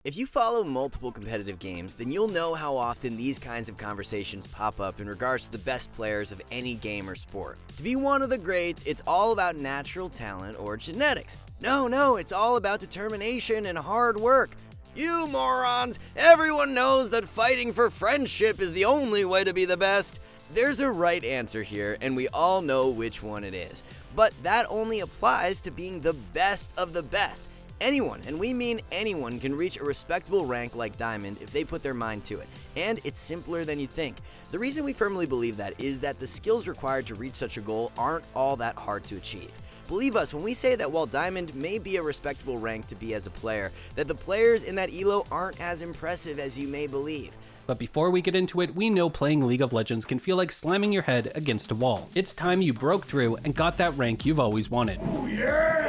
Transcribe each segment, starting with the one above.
If you follow multiple competitive games, then you'll know how often these kinds of conversations pop up in regards to the best players of any game or sport. To be one of the greats, it's all about natural talent or genetics. No, it's all about determination and hard work. You morons! Everyone knows that fighting for friendship is the only way to be the best. There's a right answer here, and we all know which one it is. But that only applies to being the best of the best. Anyone, and we mean anyone, can reach a respectable rank like Diamond if they put their mind to it, and it's simpler than you'd think. The reason we firmly believe that is that the skills required to reach such a goal aren't all that hard to achieve. Believe us when we say that while Diamond may be a respectable rank to be as a player, that the players in that elo aren't as impressive as you may believe. But before we get into it, we know playing League of Legends can feel like slamming your head against a wall. It's time you broke through and got that rank you've always wanted. Oh yeah!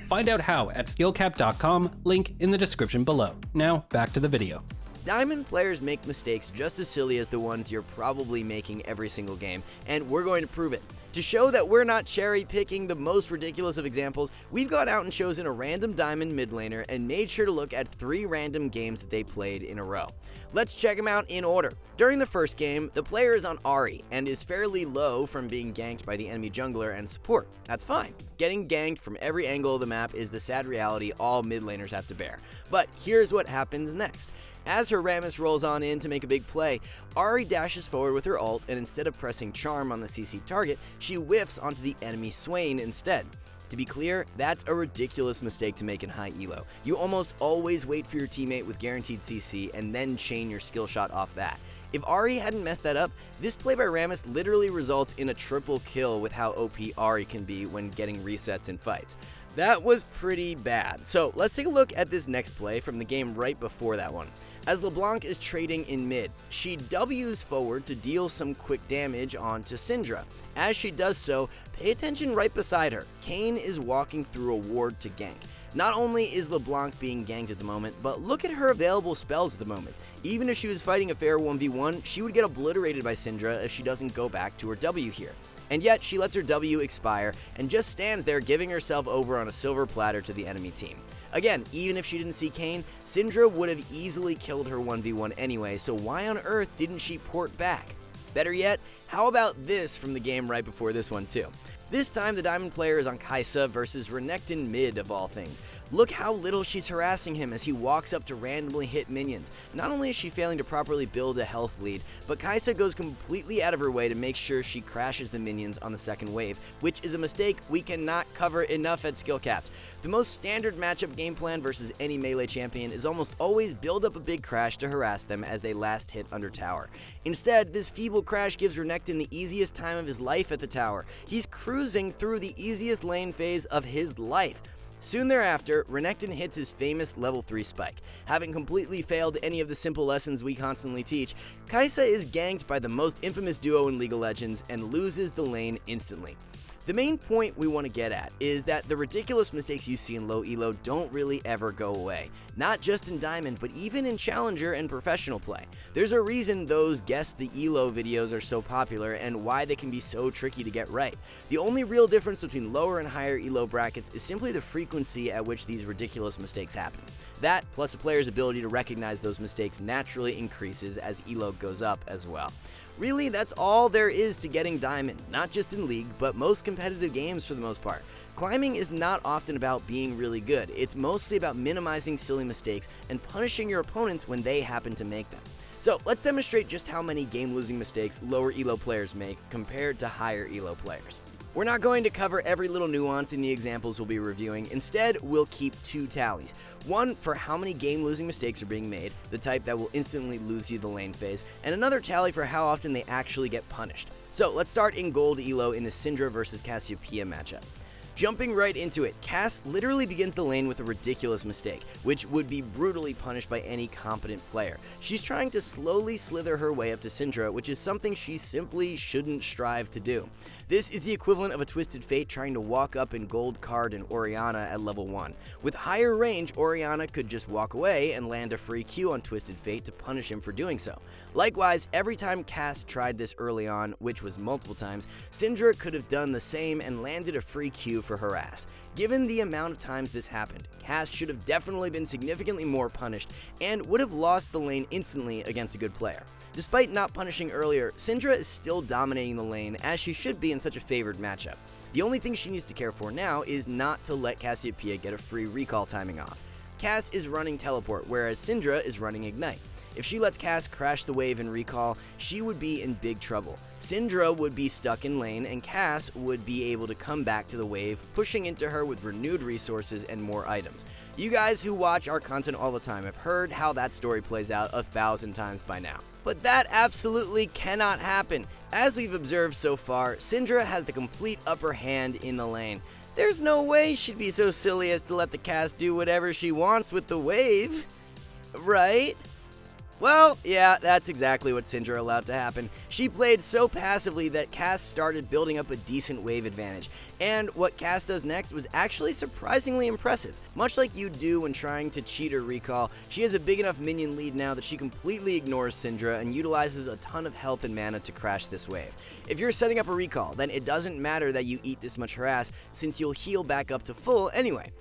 Find out how at skillcap.com, link in the description below. Now, back to the video. Diamond players make mistakes just as silly as the ones you're probably making every single game, and we're going to prove it. To show that we're not cherry-picking the most ridiculous of examples, we've gone out and chosen a random Diamond mid laner and made sure to look at 3 random games that they played in a row. Let's check them out in order. During the first game, the player is on Ahri and is fairly low from being ganked by the enemy jungler and support. That's fine. Getting ganked from every angle of the map is the sad reality all mid laners have to bear. But here's what happens next. As her Rammus rolls on in to make a big play, Ahri dashes forward with her ult, and instead of pressing charm on the CC target, she whiffs onto the enemy Swain instead. To be clear, that's a ridiculous mistake to make in high elo. You almost always wait for your teammate with guaranteed CC and then chain your skill shot off that. If Ahri hadn't messed that up, this play by Rammus literally results in a triple kill with how OP Ahri can be when getting resets in fights. That was pretty bad. So let's take a look at this next play from the game right before that one. As LeBlanc is trading in mid, she W's forward to deal some quick damage onto Syndra. As she does so, pay attention right beside her. Kayn is walking through a ward to gank. Not only is LeBlanc being ganked at the moment, but look at her available spells at the moment. Even if she was fighting a fair 1v1, she would get obliterated by Syndra if she doesn't go back to her W here. And yet, she lets her W expire and just stands there giving herself over on a silver platter to the enemy team. Again, even if she didn't see Kayn, Syndra would have easily killed her 1v1 anyway, so why on earth didn't she port back? Better yet, how about this from the game right before this one too? This time, the Diamond player is on Kai'Sa versus Renekton mid of all things. Look how little she's harassing him as he walks up to randomly hit minions. Not only is she failing to properly build a health lead, but Kai'Sa goes completely out of her way to make sure she crashes the minions on the second wave, which is a mistake we cannot cover enough at SkillCapped. The most standard matchup game plan versus any melee champion is almost always build up a big crash to harass them as they last hit under tower. Instead, this feeble crash gives Renekton the easiest time of his life at the tower. He's cruising through the easiest lane phase of his life. Soon thereafter, Renekton hits his famous level 3 spike. Having completely failed any of the simple lessons we constantly teach, Kai'Sa is ganked by the most infamous duo in League of Legends and loses the lane instantly. The main point we want to get at is that the ridiculous mistakes you see in low elo don't really ever go away. Not just in Diamond, but even in Challenger and professional play. There's a reason those Guess the Elo videos are so popular and why they can be so tricky to get right. The only real difference between lower and higher elo brackets is simply the frequency at which these ridiculous mistakes happen. That, plus a player's ability to recognize those mistakes, naturally increases as elo goes up as well. Really, that's all there is to getting Diamond, not just in League, but most competitive games for the most part. Climbing is not often about being really good, it's mostly about minimizing silly mistakes and punishing your opponents when they happen to make them. So let's demonstrate just how many game-losing mistakes lower elo players make compared to higher elo players. We're not going to cover every little nuance in the examples we'll be reviewing. Instead, we'll keep 2 tallies. One for how many game-losing mistakes are being made, the type that will instantly lose you the lane phase, and another tally for how often they actually get punished. So let's start in gold elo in the Syndra versus Cassiopeia matchup. Jumping right into it, Cass literally begins the lane with a ridiculous mistake, which would be brutally punished by any competent player. She's trying to slowly slither her way up to Syndra, which is something she simply shouldn't strive to do. This is the equivalent of a Twisted Fate trying to walk up in Gold Card and Orianna at level 1. With higher range, Orianna could just walk away and land a free Q on Twisted Fate to punish him for doing so. Likewise, every time Cass tried this early on, which was multiple times, Syndra could have done the same and landed a free Q for for harass. Given the amount of times this happened, Cass should have definitely been significantly more punished and would have lost the lane instantly against a good player. Despite not punishing earlier, Syndra is still dominating the lane as she should be in such a favored matchup. The only thing she needs to care for now is not to let Cassiopeia get a free recall timing off. Cass is running Teleport, whereas Syndra is running Ignite. If she lets Cass crash the wave and recall, she would be in big trouble. Syndra would be stuck in lane, and Cass would be able to come back to the wave, pushing into her with renewed resources and more items. You guys who watch our content all the time have heard how that story plays out 1,000 times by now. But that absolutely cannot happen. As we've observed so far, Syndra has the complete upper hand in the lane. There's no way she'd be so silly as to let the Cass do whatever she wants with the wave, right? Well, yeah, that's exactly what Syndra allowed to happen. She played so passively that Cass started building up a decent wave advantage, and what Cass does next was actually surprisingly impressive. Much like you do when trying to cheat or recall, she has a big enough minion lead now that she completely ignores Syndra and utilizes a ton of health and mana to crash this wave. If you're setting up a recall, then it doesn't matter that you eat this much harass, since you'll heal back up to full anyway.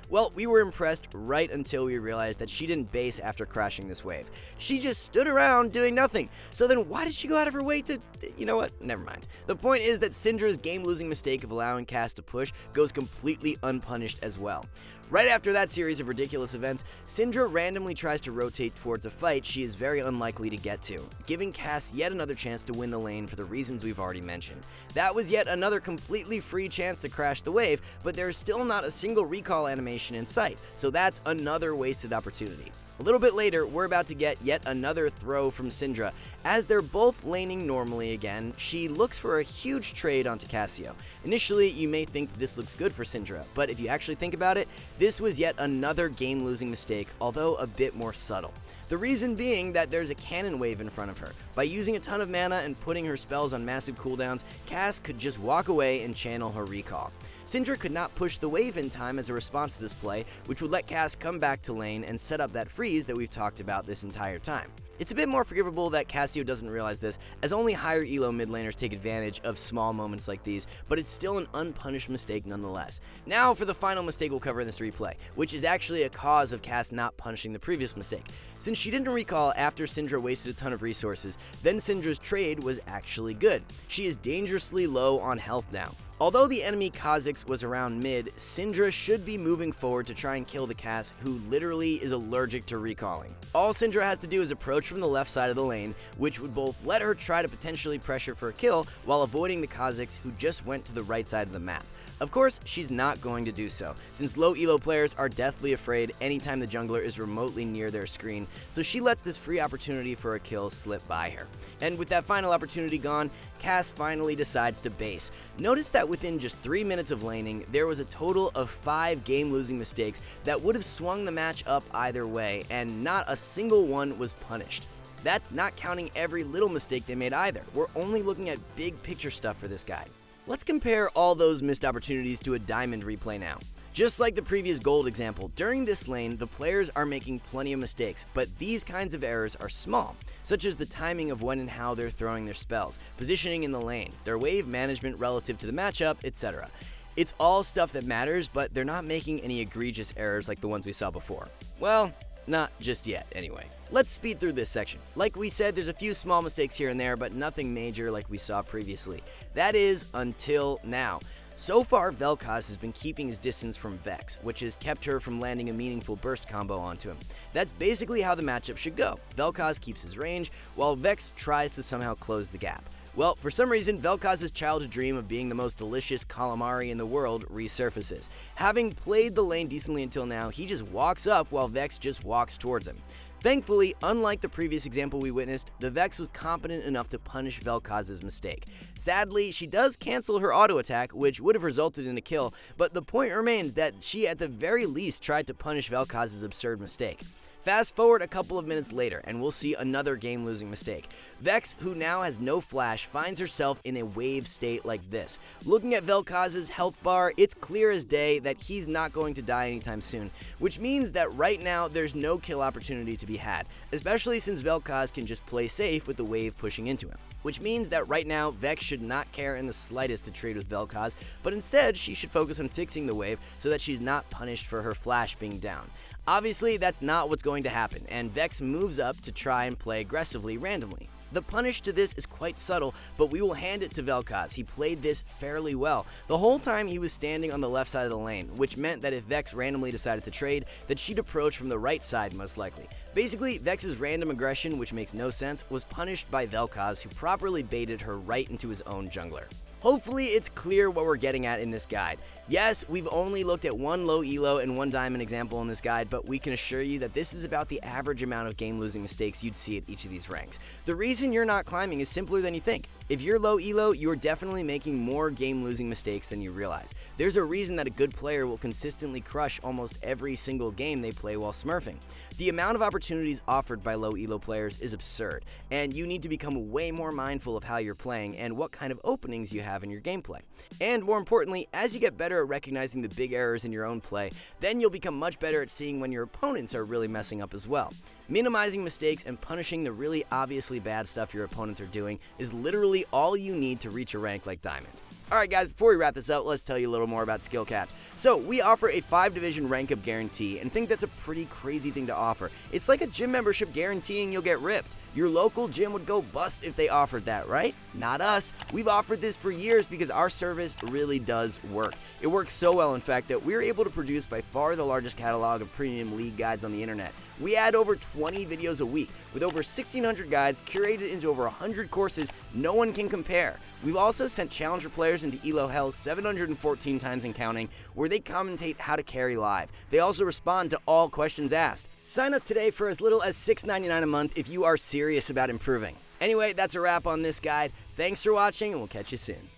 Well, we were impressed right until we realized that she didn't base after crashing this wave. She just stood around doing nothing. So then why did she go out of her way to... You know what? Never mind. The point is that Syndra's game-losing mistake of allowing Cass to push goes completely unpunished as well. Right after that series of ridiculous events, Syndra randomly tries to rotate towards a fight she is very unlikely to get to, giving Cass yet another chance to win the lane for the reasons we've already mentioned. That was yet another completely free chance to crash the wave, but there's still not a single recall animation in sight, so that's another wasted opportunity. A little bit later, we're about to get yet another throw from Syndra. As they're both laning normally again, she looks for a huge trade onto Cassio. Initially, you may think this looks good for Syndra, but if you actually think about it, this was yet another game-losing mistake, although a bit more subtle. The reason being that there's a cannon wave in front of her. By using a ton of mana and putting her spells on massive cooldowns, Cass could just walk away and channel her recall. Syndra could not push the wave in time as a response to this play, which would let Cass come back to lane and set up that freeze that we've talked about this entire time. It's a bit more forgivable that Cassio doesn't realize this, as only higher elo mid laners take advantage of small moments like these, but it's still an unpunished mistake nonetheless. Now for the final mistake we'll cover in this replay, which is actually a cause of Cass not punishing the previous mistake. Since she didn't recall after Syndra wasted a ton of resources, then Syndra's trade was actually good. She is dangerously low on health now. Although the enemy Kha'Zix was around mid, Syndra should be moving forward to try and kill the Cass, who literally is allergic to recalling. All Syndra has to do is approach from the left side of the lane, which would both let her try to potentially pressure for a kill while avoiding the Kha'Zix who just went to the right side of the map. Of course, she's not going to do so, since low elo players are deathly afraid anytime the jungler is remotely near their screen, so she lets this free opportunity for a kill slip by her. And with that final opportunity gone, Cass finally decides to base. Notice that within just 3 minutes of laning, there was a total of 5 game-losing mistakes that would have swung the match up either way, and not a single one was punished. That's not counting every little mistake they made either. We're only looking at big picture stuff for this guide. Let's compare all those missed opportunities to a diamond replay now. Just like the previous gold example, during this lane, the players are making plenty of mistakes, but these kinds of errors are small, such as the timing of when and how they're throwing their spells, positioning in the lane, their wave management relative to the matchup, etc. It's all stuff that matters, but they're not making any egregious errors like the ones we saw before. Well, not just yet, anyway. Let's speed through this section. Like we said, there's a few small mistakes here and there, but nothing major like we saw previously. That is, until now. So far, Vel'Koz has been keeping his distance from Vex, which has kept her from landing a meaningful burst combo onto him. That's basically how the matchup should go. Vel'Koz keeps his range, while Vex tries to somehow close the gap. Well, for some reason, Vel'Koz's childhood dream of being the most delicious calamari in the world resurfaces. Having played the lane decently until now, he just walks up while Vex just walks towards him. Thankfully, unlike the previous example we witnessed, the Vex was competent enough to punish Vel'Koz's mistake. Sadly, she does cancel her auto attack, which would have resulted in a kill, but the point remains that she at the very least tried to punish Vel'Koz's absurd mistake. Fast forward a couple of minutes later, and we'll see another game-losing mistake. Vex, who now has no flash, finds herself in a wave state like this. Looking at Vel'Koz's health bar, it's clear as day that he's not going to die anytime soon, which means that right now there's no kill opportunity to be had, especially since Vel'Koz can just play safe with the wave pushing into him. Which means that right now, Vex should not care in the slightest to trade with Vel'Koz, but instead she should focus on fixing the wave so that she's not punished for her flash being down. Obviously, that's not what's going to happen, and Vex moves up to try and play aggressively randomly. The punish to this is quite subtle, but we will hand it to Vel'Koz. He played this fairly well. The whole time he was standing on the left side of the lane, which meant that if Vex randomly decided to trade, that she'd approach from the right side most likely. Basically, Vex's random aggression, which makes no sense, was punished by Vel'Koz, who properly baited her right into his own jungler. Hopefully it's clear what we're getting at in this guide. Yes, we've only looked at one low elo and one diamond example in this guide, but we can assure you that this is about the average amount of game-losing mistakes you'd see at each of these ranks. The reason you're not climbing is simpler than you think. If you're low elo, you're definitely making more game-losing mistakes than you realize. There's a reason that a good player will consistently crush almost every single game they play while smurfing. The amount of opportunities offered by low elo players is absurd, and you need to become way more mindful of how you're playing and what kind of openings you have in your gameplay. And more importantly, as you get better at recognizing the big errors in your own play, then you'll become much better at seeing when your opponents are really messing up as well. Minimizing mistakes and punishing the really obviously bad stuff your opponents are doing is literally all you need to reach a rank like Diamond. Alright guys, before we wrap this up, let's tell you a little more about skill caps. So, we offer a 5-division rank up guarantee, and think that's a pretty crazy thing to offer. It's like a gym membership guaranteeing you'll get ripped. Your local gym would go bust if they offered that, right? Not us. We've offered this for years because our service really does work. It works so well, in fact, that we're able to produce by far the largest catalog of premium league guides on the internet. We add over 20 videos a week, with over 1,600 guides curated into over 100 courses no one can compare. We've also sent challenger players into Elo Hell 714 times and counting, where they commentate how to carry live. They also respond to all questions asked. Sign up today for as little as $6.99 a month if you are serious about improving. Anyway, that's a wrap on this guide. Thanks for watching, and we'll catch you soon.